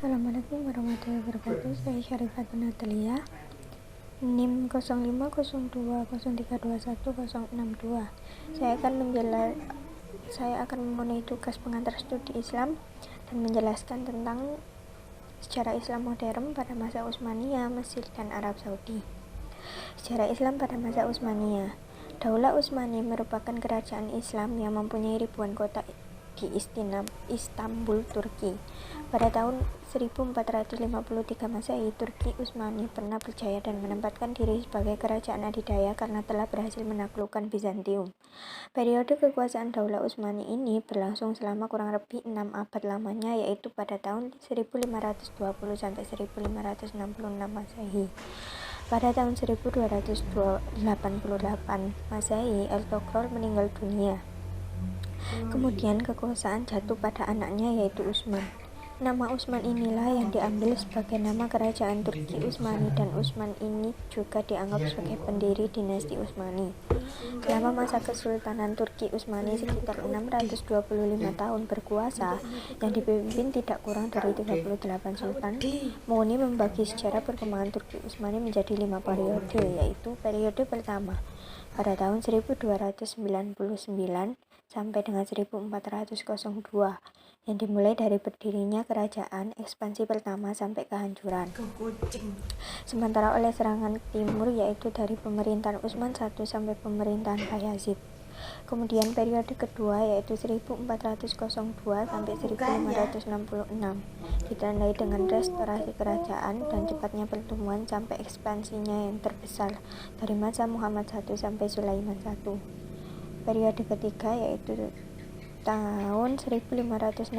Assalamualaikum warahmatullahi wabarakatuh. Saya Syarifatul Natalia, NIM 050203210062. Saya akan memenuhi tugas pengantar studi Islam dan menjelaskan tentang sejarah Islam modern pada masa Utsmaniyah, Mesir, dan Arab Saudi. Sejarah Islam pada masa Utsmaniyah. Daulah Utsmani merupakan kerajaan Islam yang mempunyai ribuan kota di Istanbul, Turki. Pada tahun 1453 Masehi, Turki Utsmani pernah berjaya dan menempatkan diri sebagai kerajaan adidaya karena telah berhasil menaklukkan Bizantium. Periode kekuasaan Daulah Utsmani ini berlangsung selama kurang lebih 6 abad lamanya, yaitu pada tahun 1520 sampai 1566 Masehi. Pada tahun 1288 Masehi, Ertugrul meninggal dunia. Kemudian kekuasaan jatuh pada anaknya, yaitu Utsman. Nama Utsman inilah yang diambil sebagai nama kerajaan Turki Utsmani, dan Utsman ini juga dianggap sebagai pendiri dinasti Utsmani. Selama masa Kesultanan Turki Utsmani sekitar 625 tahun berkuasa, yang dipimpin tidak kurang dari 38 sultan. Mughni membagi sejarah perkembangan Turki Utsmani menjadi 5 periode, yaitu periode pertama pada tahun 1299 sampai dengan 1402, yang dimulai dari berdirinya kerajaan, ekspansi pertama sampai kehancuran. Sementara oleh serangan timur, yaitu dari pemerintahan Utsman I sampai pemerintahan Bayazid. Kemudian periode kedua, yaitu 1402 sampai 1566, ditandai dengan restorasi kerajaan dan cepatnya pertumbuhan sampai ekspansinya yang terbesar dari masa Muhammad I sampai Sulaiman I. Periode ketiga, yaitu tahun 1566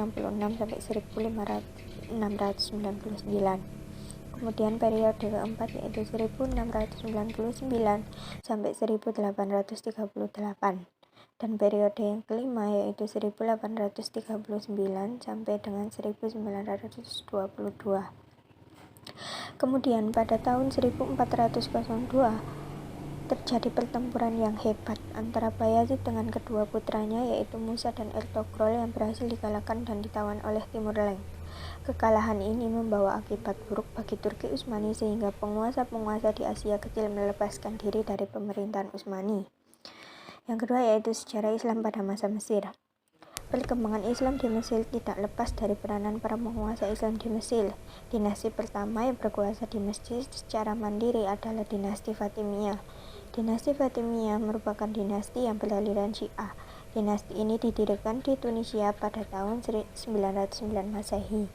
sampai 1699. Kemudian periode keempat, yaitu 1699 sampai 1838. Dan periode yang kelima, yaitu 1839 sampai dengan 1922. Kemudian pada tahun 1402 terjadi pertempuran yang hebat antara Bayazid dengan kedua putranya, yaitu Musa dan Ertugrul, yang berhasil dikalahkan dan ditawan oleh Timurlenk. Kekalahan ini membawa akibat buruk bagi Turki Utsmani, sehingga penguasa-penguasa di Asia Kecil melepaskan diri dari pemerintahan Utsmani. Yang kedua, yaitu sejarah Islam pada masa Mesir. Perkembangan Islam di Mesir tidak lepas dari peranan para penguasa Islam di Mesir. Dinasti pertama yang berkuasa di Mesir secara mandiri adalah dinasti Fatimiyah. Dinasti Fatimiyah merupakan dinasti yang beraliran Syiah. Dinasti ini didirikan di Tunisia pada tahun 909 Masehi.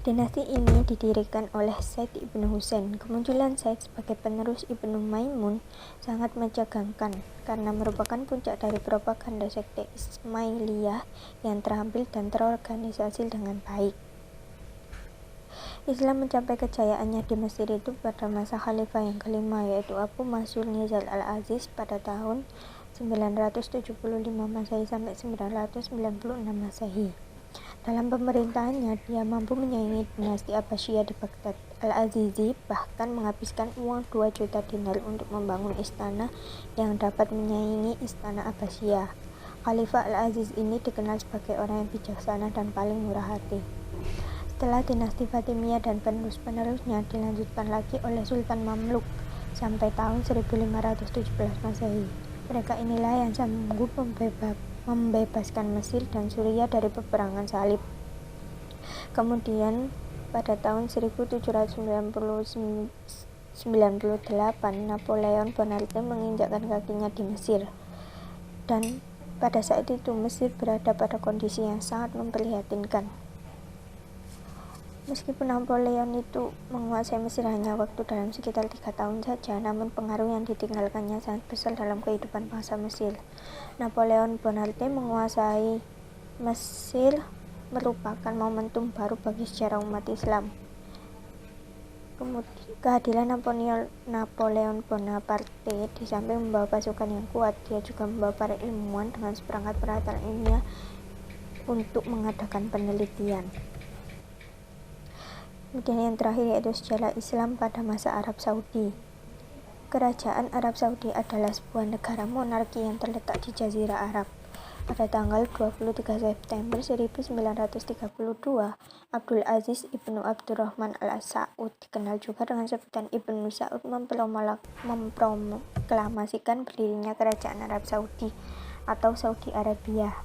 Dinasti ini didirikan oleh Said ibnu Husain. Kemunculan Said sebagai penerus Ibnu Maimun sangat mencegangkan karena merupakan puncak dari propaganda sekte Ismailiyah yang terampil dan terorganisasi dengan baik. Islam mencapai kejayaannya di Mesir itu pada masa khalifah yang kelima, yaitu Abu Mansur Nizar al-Aziz pada tahun 975 Masehi sampai 996 Masehi. Dalam pemerintahannya, dia mampu menyaingi dinasti Abbasiyah di Baghdad. Al-Azizi bahkan menghabiskan uang 2 juta dinar untuk membangun istana yang dapat menyaingi istana Abbasiyah. Khalifah Al-Aziz ini dikenal sebagai orang yang bijaksana dan paling murah hati. Setelah dinasti Fatimiyah dan penerus-penerusnya dilanjutkan lagi oleh Sultan Mamluk sampai tahun 1517 Masehi. Mereka inilah yang sanggup membebaskan Mesir dan Suriah dari peperangan salib. Kemudian pada tahun 1798 Napoleon Bonaparte menginjakkan kakinya di Mesir, dan pada saat itu Mesir berada pada kondisi yang sangat memprihatinkan. Meskipun Napoleon itu menguasai Mesir hanya waktu dalam sekitar 3 tahun saja, namun pengaruh yang ditinggalkannya sangat besar dalam kehidupan bangsa Mesir. Napoleon Bonaparte menguasai Mesir merupakan momentum baru bagi sejarah umat Islam. Kemudian kehadiran Napoleon Bonaparte di samping membawa pasukan yang kuat, dia juga membawa para ilmuwan dengan seperangkat peralatan ilmiah untuk mengadakan penelitian. Kemudian yang terakhir, yaitu sejarah Islam pada masa Arab Saudi. Kerajaan Arab Saudi adalah sebuah negara monarki yang terletak di Jazirah Arab. Pada tanggal 23 September 1932, Abdul Aziz Ibnu Abdurrahman Al-Sa'ud, dikenal juga dengan sebutan Ibnu Sa'ud, memproklamasikan berdirinya Kerajaan Arab Saudi atau Saudi Arabia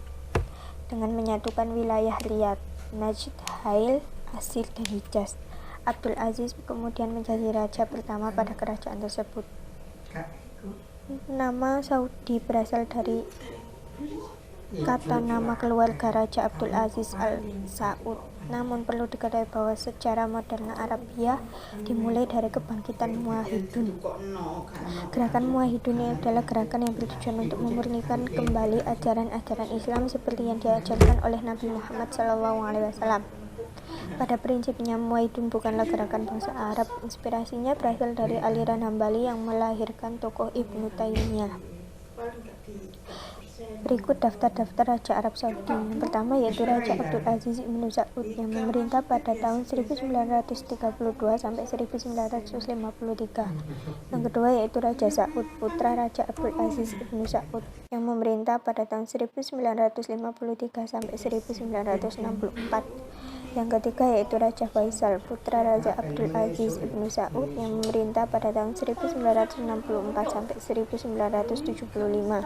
dengan menyatukan wilayah Riyadh, Najd, Hail, Asir, dan Hijaz. Abdul Aziz kemudian menjadi raja pertama pada kerajaan tersebut. Nama Saudi berasal dari kata nama keluarga Raja Abdul Aziz Al-Sa'ud. Namun perlu diketahui bahwa sejarah modern Arabia dimulai dari kebangkitan Muwahhidun. Gerakan Muwahhidun ini adalah gerakan yang bertujuan untuk memurnikan kembali ajaran-ajaran Islam seperti yang diajarkan oleh Nabi Muhammad SAW. Pada prinsipnya, Muwahhidun bukanlah gerakan bangsa Arab. Inspirasinya berasal dari aliran Hambali yang melahirkan tokoh Ibnu Taimiyah. Berikut daftar-daftar Raja Arab Saudi. Yang pertama yaitu Raja Abdul Aziz Ibnu Sa'ud yang memerintah pada tahun 1932 sampai 1953. Yang kedua yaitu Raja Sa'ud, putra Raja Abdul Aziz Ibnu Sa'ud yang memerintah pada tahun 1953 sampai 1964. Yang ketiga yaitu Raja Faisal, putra Raja Abdul Aziz Ibnu Sa'ud yang memerintah pada tahun 1964 sampai 1975.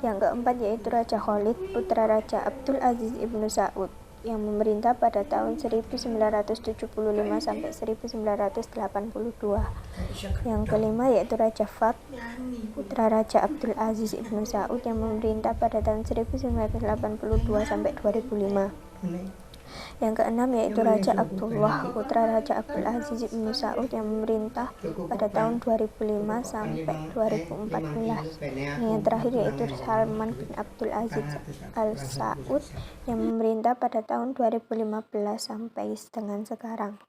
Yang keempat yaitu Raja Khalid, putra Raja Abdul Aziz Ibnu Sa'ud yang memerintah pada tahun 1975 sampai 1982. Yang kelima yaitu Raja Fahd, putra Raja Abdul Aziz Ibnu Sa'ud yang memerintah pada tahun 1982 sampai 2005. Yang keenam yaitu Raja Abdullah, putra Raja Abdul Aziz Ibnu Sa'ud yang memerintah pada tahun 2005 sampai 2014. Yang terakhir yaitu Salman bin Abdul Aziz Al-Sa'ud yang memerintah pada tahun 2015 sampai dengan sekarang.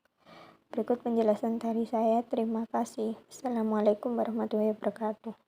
Berikut penjelasan dari saya. Terima kasih. Assalamualaikum warahmatullahi wabarakatuh.